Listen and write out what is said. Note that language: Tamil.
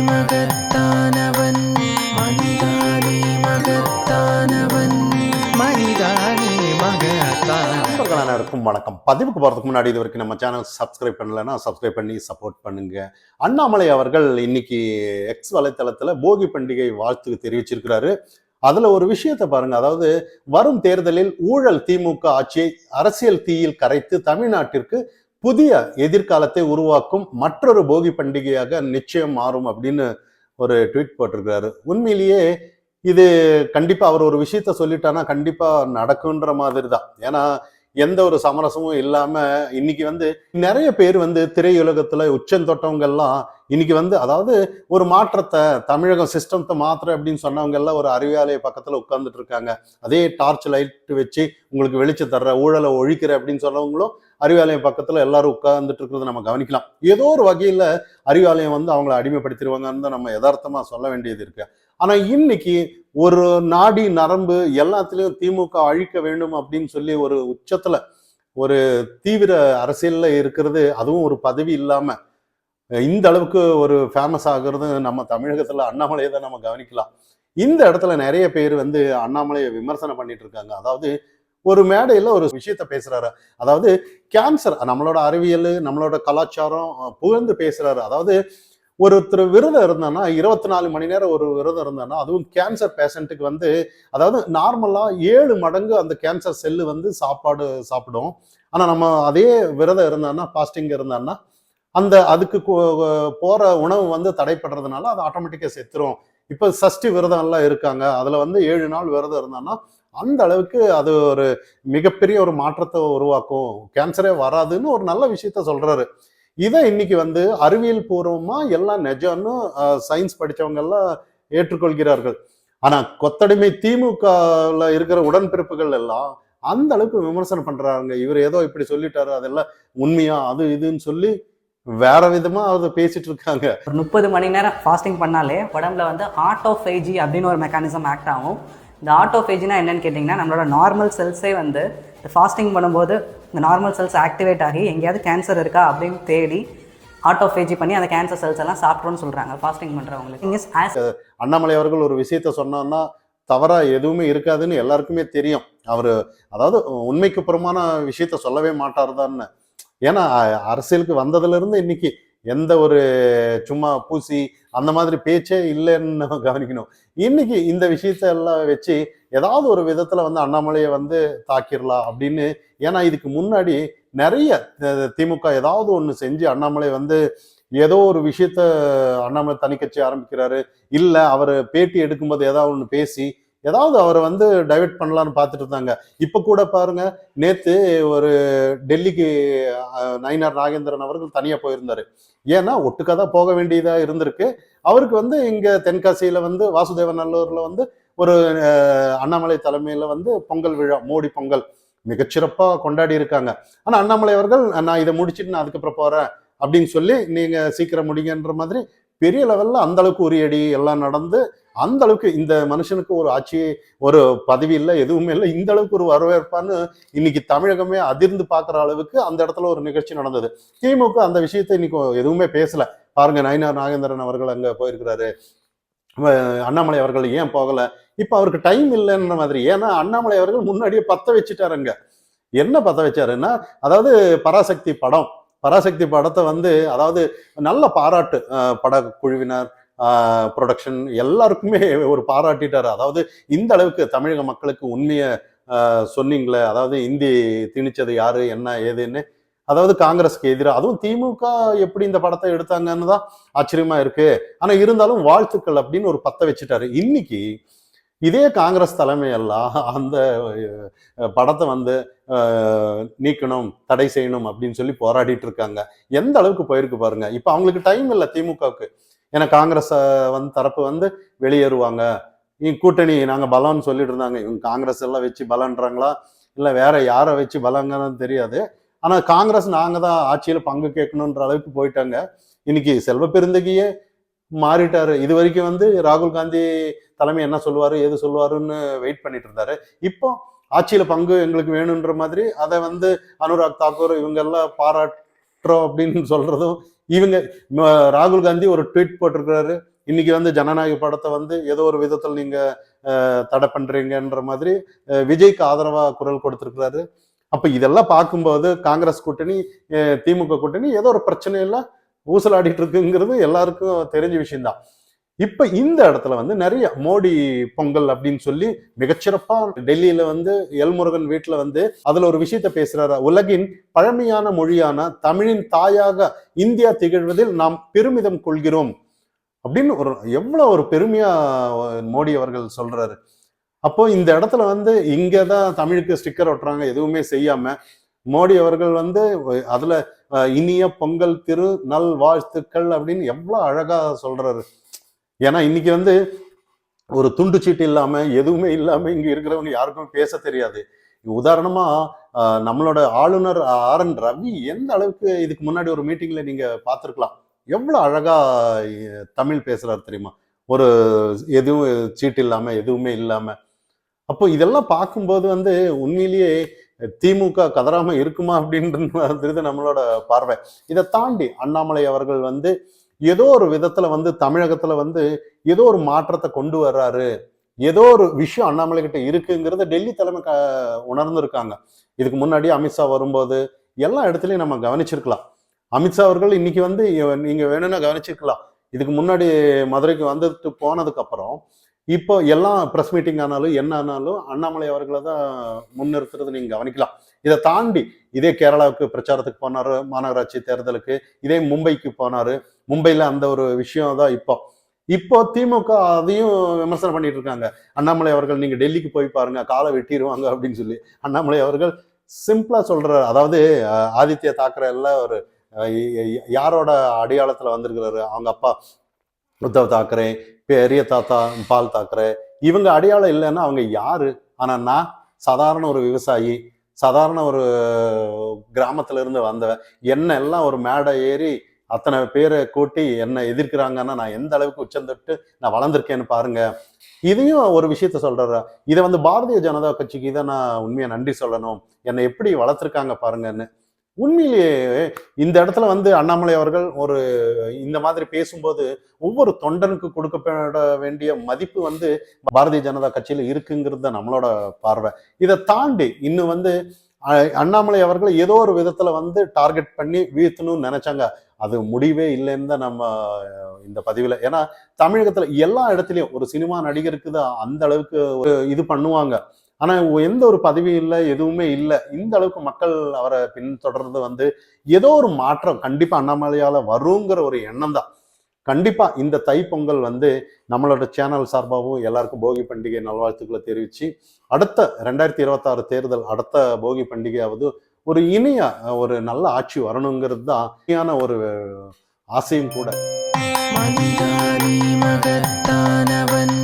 மகத்தானவன் மனிதானே மகத்தானவன் மனிதானே மகத்தானவன். அனைவருக்கும் வணக்கம். பதிவுக்கு போறதுக்கு முன்னாடி இது வரைக்கும் நம்ம சேனல் சப்ஸ்கிரைப் பண்ணலன்னா சப்ஸ்கிரைப் பண்ணி சப்போர்ட் பண்ணுங்க. அண்ணாமலை அவர்கள் இன்னைக்கு எக்ஸ் வலைத்தளத்துல போகி பண்டிகை வாழ்த்து தெரிவிச்சிருக்கிறாரு. அதுல ஒரு விஷயத்தை பாருங்க. அதாவது வரும் தேர்தலில் ஊழல் திமுக ஆட்சியை அரசியல் தீயில் கரைத்து தமிழ்நாட்டிற்கு புதிய எதிர்காலத்தை உருவாக்கும் மற்றொரு போகி பண்டிகையாக நிச்சயம் மாறும் அப்படின்னு ஒரு ட்வீட் போட்டிருக்கிறாரு. உண்மையிலேயே இது கண்டிப்பா அவர் ஒரு விஷயத்த சொல்லிட்டானா கண்டிப்பா நடக்குன்ற மாதிரி தான். ஏன்னா எந்த ஒரு சமரசமும் இல்லாம இன்னைக்கு நிறைய பேர் திரையுலகத்துல உச்சம் தொட்டவங்கெல்லாம் இன்னைக்கு அதாவது ஒரு மாற்றத்தை தமிழகம் சிஸ்டத்தை மாத்திர அப்படின்னு சொன்னவங்க எல்லாம் ஒரு அறிவியாலய பக்கத்துல உட்கார்ந்துட்டு இருக்காங்க. அதே டார்ச் லைட் வச்சு உங்களுக்கு வெளிச்சம் தர்ற ஊழலை ஒழிக்கிற அப்படின்னு சொன்னவங்களும் அறிவாலயம் பக்கத்துல எல்லாரும் உட்கார்ந்துட்டு இருக்கிறத நம்ம கவனிக்கலாம். ஏதோ ஒரு வகையில அறிவாலயம் அவங்கள அடிமைப்படுத்திடுவாங்கன்னு தான் நம்ம யதார்த்தமா சொல்ல வேண்டியது இருக்கு. ஆனா இன்னைக்கு ஒரு நாடி நரம்பு எல்லாத்துலயும் திமுக அழிக்க வேண்டும் அப்படின்னு சொல்லி ஒரு உச்சத்துல ஒரு தீவிர அரசியல்ல இருக்கிறது, அதுவும் ஒரு பதவி இல்லாம இந்த அளவுக்கு ஒரு ஃபேமஸ் ஆகுறது நம்ம தமிழகத்துல அண்ணாமலையை தான் நம்ம கவனிக்கலாம். இந்த இடத்துல நிறைய பேர் அண்ணாமலையை விமர்சனம் பண்ணிட்டு இருக்காங்க. அதாவது ஒரு மேடையில ஒரு விஷயத்த பேசுறாரு. அதாவது கேன்சர், நம்மளோட அறிவியல் நம்மளோட கலாச்சாரம் புகழ்ந்து பேசுறாரு. அதாவது ஒருத்தர் விரதம் இருந்தானா 24 மணி நேரம் ஒரு விரதம் இருந்தானா, அதுவும் கேன்சர் பேஷண்ட்டுக்கு அதாவது நார்மலா 7 மடங்கு அந்த கேன்சர் செல்லு சாப்பாடு சாப்பிடும். ஆனா நம்ம அதே விரதம் இருந்தான்னா, பாஸ்டிங் இருந்தான்னா, அதுக்கு போற உணவு தடைப்படுறதுனால அது ஆட்டோமேட்டிக்கா செத்துரும். இப்ப சஷ்டி விரதம் எல்லாம் இருக்காங்க, அதுல 7 நாள் விரதம் இருந்தான்னா அந்த அளவுக்கு அது ஒரு மிகப்பெரிய ஒரு மாற்றத்தை உருவாக்கும், கேன்சரே வராதுன்னு ஒரு நல்ல விஷயத்த சொல்றாரு. இதை இன்னைக்கு அறிவியல் பூர்வமா எல்லாம் நிஜம்னு சயின்ஸ் படிச்சவங்க எல்லாம் ஏற்றுக்கொள்கிறார்கள். ஆனா கொத்தடிமை திமுகல இருக்கிற உடன்பிறப்புகள் எல்லாம் அந்த அளவுக்கு விமர்சனம் பண்றாங்க. இவர் ஏதோ இப்படி சொல்லிட்டாரு, அதெல்லாம் உண்மையா அது இதுன்னு சொல்லி வேற விதமா அதை பேசிட்டு இருக்காங்க. ஒரு 30 மணி நேரம் ஃபாஸ்டிங் பண்ணாலே உடம்புல ஆட்டோஃபேஜி அப்படின்னு ஒரு மெக்கானிசம் ஆக்ட் ஆகும். இந்த ஆட்டோஃபேஜினா என்னன்னு கேட்டிங்கன்னா, நம்மளோட நார்மல் செல்ஸே இந்த ஃபாஸ்டிங் பண்ணும்போது இந்த நார்மல் செல்ஸ் ஆக்டிவேட் ஆகி எங்கேயாவது கேன்சர் இருக்கா அப்படின்னு தேடி ஆட்டோஃபேஜி பண்ணி அந்த கேன்சர் செல்ஸ் எல்லாம் சாப்பிட்றோன்னு சொல்கிறாங்க ஃபாஸ்டிங் பண்ணுறவங்களுக்கு. அண்ணாமலை அவர்கள் ஒரு விஷயத்த சொன்னோன்னா தவறா எதுவுமே இருக்காதுன்னு எல்லாருக்குமே தெரியும். அவர் அதாவது உண்மைக்கு புறமான விஷயத்த சொல்லவே மாட்டார்தான்னு. ஏன்னா அரசியலுக்கு வந்ததுல இருந்து இன்னைக்கு எந்த ஒரு சும்மா பூசி அந்த மாதிரி பேச்சே இல்லைன்னு கவனிக்கணும். இன்னைக்கு இந்த விஷயத்த எல்லாம் வச்சு ஏதாவது ஒரு விதத்துல அண்ணாமலையை தாக்கிடலாம் அப்படின்னு. ஏன்னா இதுக்கு முன்னாடி நிறைய திமுக ஏதாவது ஒண்ணு செஞ்சு அண்ணாமலை ஏதோ ஒரு விஷயத்த அண்ணாமலை தனி கட்சி ஆரம்பிக்கிறாரு, இல்ல அவர் பேட்டி எடுக்கும்போது ஏதாவது ஒண்ணு பேசி ஏதாவது அவரை டைவெர்ட் பண்ணலான்னு பார்த்துட்டு இருந்தாங்க. இப்ப கூட பாருங்க, நேத்து ஒரு டெல்லிக்கு நயினார் நாகேந்திரன் அவர்கள் தனியா போயிருந்தாரு. ஏன்னா ஒட்டுக்காதான் போக வேண்டியதா இருந்திருக்கு. அவருக்கு இங்க தென்காசியில வாசுதேவ நல்லூர்ல ஒரு அண்ணாமலை தலைமையில பொங்கல் விழா, மோடி பொங்கல் மிகச்சிறப்பா கொண்டாடி இருக்காங்க. ஆனா அண்ணாமலை அவர்கள் நான் இதை முடிச்சுட்டு நான் அதுக்கப்புறம் போறேன் அப்படின்னு சொல்லி நீங்க சீக்கிரம் முடிங்கன்ற மாதிரி பெரிய லெவல்ல அந்த அளவுக்கு உரியடி எல்லாம் நடந்து, அந்த அளவுக்கு இந்த மனுஷனுக்கு ஒரு ஆட்சி, ஒரு பதவி இல்லை, எதுவுமே இல்லை, இந்த அளவுக்கு ஒரு வரவேற்பான்னு இன்னைக்கு தமிழகமே அதிர்ந்து பார்க்குற அளவுக்கு அந்த இடத்துல ஒரு நிகழ்ச்சி நடந்தது. திமுக அந்த விஷயத்தை இன்னைக்கு எதுவுமே பேசல. பாருங்க, நயினார் நாகேந்திரன் அவர்கள் அங்க போயிருக்கிறாரு, அண்ணாமலை அவர்கள் ஏன் போகல? இப்ப அவருக்கு டைம் இல்லைன்ற மாதிரி. ஏன்னா அண்ணாமலை அவர்கள் முன்னாடியே பத்த வச்சுட்டாருங்க. என்ன பத்த வச்சாருன்னா, அதாவது பராசக்தி படத்தை அதாவது நல்ல பாராட்டு படக்குழுவினர், ப்ரொடக்ஷன் எல்லாருக்குமே ஒரு பாராட்டிட்டாரு. அதாவது இந்த அளவுக்கு தமிழக மக்களுக்கு உண்மைய சொன்னீங்களே, அதாவது இந்தி திணிச்சது யாரு என்ன ஏதுன்னு, அதாவது காங்கிரஸ்க்கு எதிராக, அதுவும் திமுக எப்படி இந்த படத்தை எடுத்தாங்கன்னு தான் ஆச்சரியமா இருக்கு. ஆனா இருந்தாலும் வாழ்த்துக்கள் அப்படின்னு ஒரு பத்த வச்சுட்டாரு. இன்னைக்கு இதே காங்கிரஸ் தலைமையெல்லாம் அந்த படத்தை நீக்கணும், தடை செய்யணும் அப்படின்னு சொல்லி போராடிட்டு இருக்காங்க. எந்த அளவுக்கு போயிருக்கு பாருங்க. இப்ப அவங்களுக்கு டைம் இல்லை திமுகவுக்கு. ஏன்னா காங்கிரஸ் தரப்பு வெளியேறுவாங்க, கூட்டணி நாங்க பலம்னு சொல்லிட்டு இருந்தாங்க. இவங்க காங்கிரஸ் எல்லாம் வச்சு பலன்றாங்களா இல்ல வேற யாரை வச்சு பலங்கன்னு தெரியாது. ஆனா காங்கிரஸ் நாங்க தான் ஆட்சியில பங்கு கேட்கணுன்ற அளவுக்கு போயிட்டாங்க. இன்னைக்கு செல்வ பெருந்தகையே மாறிட்டாரு. இது வரைக்கும் ராகுல் காந்தி தலைமை என்ன சொல்லுவாரு ஏது சொல்லுவாருன்னு வெயிட் பண்ணிட்டு இருந்தாரு. இப்போ ஆட்சியில பங்கு எங்களுக்கு வேணுன்ற மாதிரி அதை அனுராக் தாக்கூர் இவங்க எல்லாம் பாராட்டுறோம் அப்படின்னு சொல்றதும், இவங்க ராகுல் காந்தி ஒரு ட்வீட் போட்டிருக்கிறாரு, இன்னைக்கு வந்து ஜனநாயக படத்தை வந்து ஏதோ ஒரு விதத்தில் நீங்க தடை பண்றீங்கன்ற மாதிரி விஜய்க்கு ஆதரவா குரல் கொடுத்திருக்கிறாரு. அப்ப இதெல்லாம் பார்க்கும்போது காங்கிரஸ் கூட்டணி திமுக கூட்டணி ஏதோ ஒரு பிரச்சனையில ஊசலாடிட்டு இருக்குங்கிறது எல்லாருக்கும் தெரிஞ்ச விஷயம்தான். இப்ப இந்த இடத்துல வந்து நிறைய மோடி பொங்கல் அப்படின்னு சொல்லி மிகச்சிறப்பா டெல்லியில வந்து எல்முருகன் வீட்டுல வந்து அதுல ஒரு விஷயத்த பேசுறாரு. உலகின் பழமையான மொழியான தமிழின் தாயாக இந்தியா திகழ்வதில் நாம் பெருமிதம் கொள்கிறோம் அப்படின்னு ஒரு எவ்வளவு ஒரு பெருமையா மோடி அவர்கள் சொல்றாரு. அப்போ இந்த இடத்துல வந்து இங்கதான் தமிழுக்கு ஸ்டிக்கர் ஒட்டுறாங்க, எதுவுமே செய்யாம மோடி அவர்கள் வந்து அதுல இனிய பொங்கல் திரு நல் வாழ்த்துக்கள் அப்படின்னு எவ்வளவு அழகா சொல்றாரு. ஏன்னா இன்னைக்கு வந்து ஒரு துண்டு சீட்டு இல்லாம எதுவுமே இல்லாம இங்க இருக்கிறவங்க யாருக்கும் பேச தெரியாது. உதாரணமா நம்மளோட ஆளுநர் RN ரவி எந்த அளவுக்கு இதுக்கு முன்னாடி ஒரு மீட்டிங்ல நீங்க பார்த்திருக்கலாம், எவ்வளவு அழகா தமிழ் பேசுறாரு தெரியுமா, ஒரு எதுவும் சீட்டு இல்லாம எதுவுமே இல்லாம. அப்போ இதெல்லாம் பார்க்கும்போது வந்து உண்மையிலேயே திமுக கதறாம இருக்குமா அப்படின்றது நம்மளோட பார்வை. இதை தாண்டி அண்ணாமலை அவர்கள் வந்து ஏதோ ஒரு விதத்துல வந்து தமிழகத்துல வந்து ஏதோ ஒரு மாற்றத்தை கொண்டு வர்றாரு, ஏதோ ஒரு விஷயம் அண்ணாமலை கிட்ட இருக்குங்கிறத டெல்லி தலைமை உணர்ந்திருக்காங்க. இதுக்கு முன்னாடி அமித்ஷா வரும்போது எல்லா இடத்துலயும் நம்ம கவனிச்சிருக்கலாம். அமித்ஷா அவர்கள் இன்னைக்கு வந்து நீங்க வேணும்னா கவனிச்சிருக்கலாம், இதுக்கு முன்னாடி மதுரைக்கு வந்துட்டு போனதுக்கு அப்புறம் இப்போ எல்லாம் ப்ரெஸ் மீட்டிங் ஆனாலும் என்ன ஆனாலும் அண்ணாமலை அவர்களை தான் முன்னிறுத்துறது நீங்க கவனிக்கலாம். இதை தாண்டி இதே கேரளாவுக்கு பிரச்சாரத்துக்கு போனாரு, மாநகராட்சி தேர்தலுக்கு, இதே மும்பைக்கு போனாரு. மும்பையில அந்த ஒரு விஷயம் தான் இப்போ திமுக அதையும் விமர்சனம் பண்ணிட்டு இருக்காங்க. அண்ணாமலை அவர்கள் நீங்க டெல்லிக்கு போய் பாருங்க, காலை வெட்டிடுவாங்க அப்படின்னு சொல்லி அண்ணாமலை அவர்கள் சிம்பிளா சொல்றாரு. அதாவது ஆதித்ய தாக்கரே எல்லாம் ஒரு யாரோட அடையாளத்துல வந்திருக்கிறாரு, அவங்க அப்பா உத்தவ் தாக்கரே, பெரிய தாத்தா பால் தாக்கரே, இவங்க அடையாளம் இல்லைன்னா அவங்க யாரு? ஆனா நான் சாதாரண ஒரு விவசாயி, சாதாரண ஒரு கிராமத்துல இருந்து வந்தவன், என்ன எல்லாம் ஒரு மேடை ஏறி அத்தனை பேரை கூட்டி என்ன எதிர்க்கிறாங்கன்னா நான் எந்த அளவுக்கு உச்சந்தொட்டு நான் வளர்ந்துருக்கேன்னு பாருங்க. இதையும் ஒரு விஷயத்த சொல்றாரு. இதை வந்து பாரதிய ஜனதா கட்சிக்கு இதை நான் உண்மையா நன்றி சொல்லணும், என்னை எப்படி வளர்த்துருக்காங்க பாருங்கன்னு. உண்மையிலேயே இந்த இடத்துல வந்து அண்ணாமலை அவர்கள் ஒரு இந்த மாதிரி பேசும்போது ஒவ்வொரு தொண்டனுக்கு கொடுக்கப்பட வேண்டிய மதிப்பு வந்து பாரதிய ஜனதா கட்சியில இருக்குங்கிறது நம்மளோட பார்வை. இதை தாண்டி இன்னும் வந்து அண்ணாமலை அவர்கள் ஏதோ ஒரு விதத்துல வந்து டார்கெட் பண்ணி வீழ்த்தணும்னு நினைச்சாங்க. அது முடிவே இல்லைன்னு தான் நம்ம இந்த பதிவுல, ஏன்னா தமிழகத்துல எல்லா இடத்துலயும் ஒரு சினிமா நடிகருக்கு தான் அந்த அளவுக்கு ஒரு இது பண்ணுவாங்க. ஆனா எந்த ஒரு பதவியும் இல்லை, எதுவுமே இல்லை. இந்த அளவுக்கு மக்கள் அவரை பின்தொடர்ந்து வந்து ஏதோ ஒரு மாற்றம் கண்டிப்பா அண்ணாமலையால வருங்கிற ஒரு எண்ணம் தான். கண்டிப்பா இந்த தைப்பொங்கல் வந்து நம்மளோட சேனல் சார்பாகவும் எல்லாருக்கும் போகி பண்டிகை நல்வாழ்த்துக்களை தெரிவிச்சு, அடுத்த 2026 தேர்தல் அடுத்த போகி பண்டிகையாவது ஒரு இனிய ஒரு நல்ல ஆட்சி வரணுங்கிறது தான் ஒரு ஆசையும் கூட. மனிதானி மகத்தானவன்